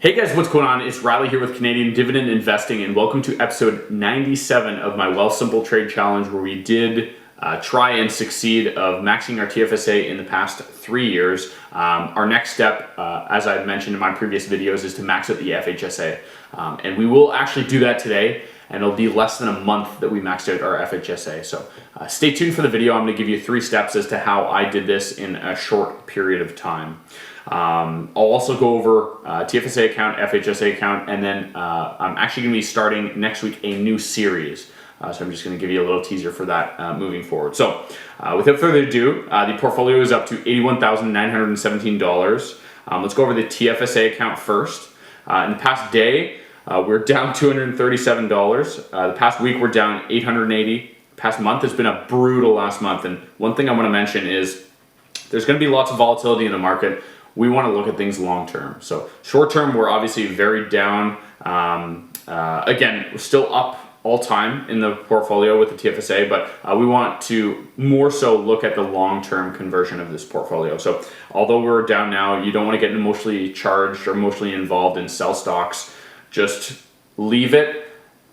Hey guys, what's going on? It's Riley here with Canadian Dividend Investing, and welcome to episode 97 of my Wealthsimple Trade challenge, where we did try and succeed of maxing our TFSA in the past 3 years. Our next step, as I've mentioned in my previous videos, is to max out the FHSA. And we will actually do that today, and it'll be less than a month that we maxed out our FHSA. So stay tuned for the video. I'm going to give you 3 steps as to how I did this in a short period of time. I'll also go over TFSA account, FHSA account, and then I'm actually going to be starting next week a new series. So I'm just going to give you a little teaser for that moving forward. So without further ado, the portfolio is up to $81,917. Let's go over the TFSA account first. In the past day, we're down $237. The past week, we're down $880. Past month has been a brutal last month. And one thing I want to mention is there's going to be lots of volatility in the market. We want to look at things long term. So short term, we're obviously very down. Again, we're still up all time in the portfolio with the TFSA, but we want to more so look at the long-term conversion of this portfolio. So although we're down now, you don't want to get emotionally charged or emotionally involved in sell stocks. Just leave it.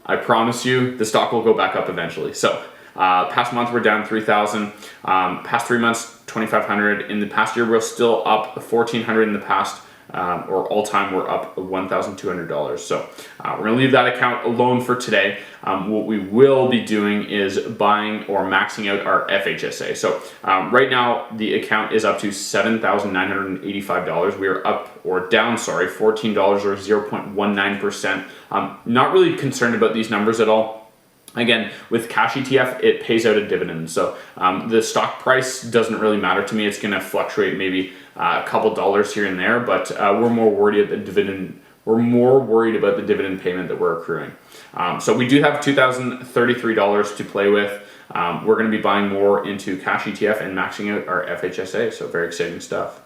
I promise you, the stock will go back up eventually. So past month, we're down 3,000. Past 3 months, 2,500. In the past year, we're still up 1,400 in the past. Or all time, we're up $1,200. So we're going to leave that account alone for today. What we will be doing is buying or maxing out our FHSA. So right now, the account is up to $7,985. We are up or down, sorry, $14 or 0.19%. Not really concerned about these numbers at all. Again, with cash ETF, it pays out a dividend. So the stock price doesn't really matter to me. It's going to fluctuate maybe a couple dollars here and there, but we're more worried about the dividend. We're more worried about the dividend payment that we're accruing. So we do have $2,033 to play with. We're going to be buying more into cash ETF and maxing out our FHSA. So very exciting stuff.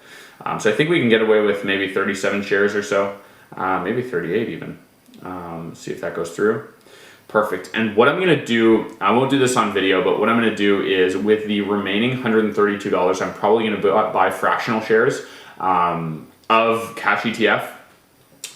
So I think we can get away with maybe 37 shares or so, maybe 38 even. See if that goes through. Perfect. And what I'm going to do, I won't do this on video, but what I'm going to do is with the remaining $132, I'm probably going to buy fractional shares of cash ETF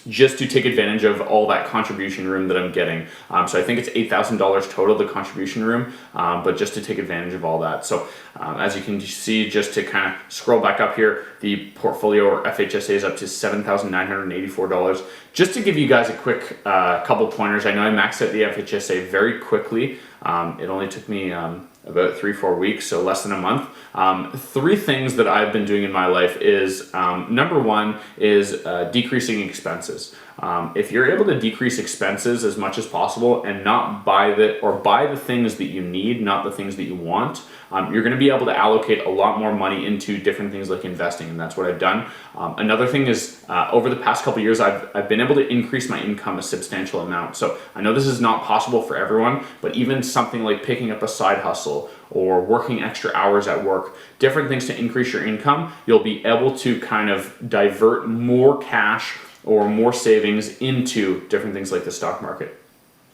just to take advantage of all that contribution room that I'm getting. So I think it's $8,000 total, the contribution room, but just to take advantage of all that. So as you can see, just to kind of scroll back up here, the portfolio or FHSA is up to $7,984. Just to give you guys a quick couple pointers, I know I maxed out the FHSA very quickly. It only took me about 3-4 weeks, so less than a month. 3 things that I've been doing in my life is, number one is decreasing expenses. If you're able to decrease expenses as much as possible and not buy the things that you need, not the things that you want, you're going to be able to allocate a lot more money into different things like investing, and that's what I've done. Another thing is over the past couple years, I've been able to increase my income a substantial amount. So I know this is not possible for everyone, but even something like picking up a side hustle or working extra hours at work, different things to increase your income, you'll be able to kind of divert more cash or more savings into different things like the stock market.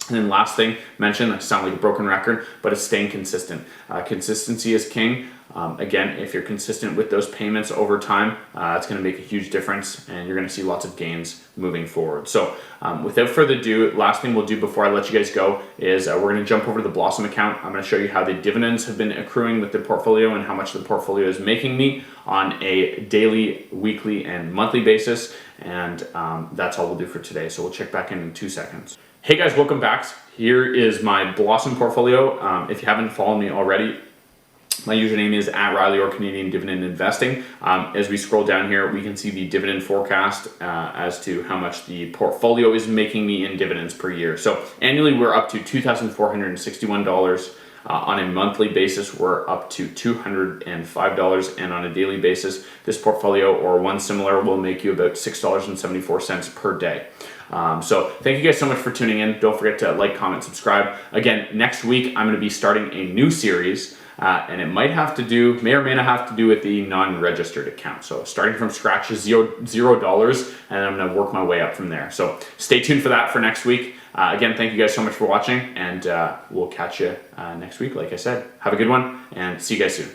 And then last thing mentioned, I sound like a broken record, but it's staying consistent. Consistency is king. Again, if you're consistent with those payments over time, it's going to make a huge difference, and you're going to see lots of gains moving forward. So without further ado, last thing we'll do before I let you guys go is we're going to jump over to the Blossom account. I'm going to show you how the dividends have been accruing with the portfolio and how much the portfolio is making me on a daily, weekly, and monthly basis. And that's all we'll do for today. So we'll check back in 2 seconds. Hey guys, welcome back. Here is my Blossom portfolio. If you haven't followed me already, my username is @Riley or Canadian Dividend Investing. As we scroll down here, we can see the dividend forecast as to how much the portfolio is making me in dividends per year. So annually, we're up to $2,461. On a monthly basis, we're up to $205, and on a daily basis, this portfolio or one similar will make you about $6.74 per day. So thank you guys so much for tuning in. Don't forget to like, comment, subscribe. Again, next week, I'm going to be starting a new series, and it may or may not have to do with the non-registered account. So starting from scratch is $0, and I'm going to work my way up from there. So stay tuned for that for next week. Again, thank you guys so much for watching, and we'll catch you next week. Like I said, have a good one, and see you guys soon.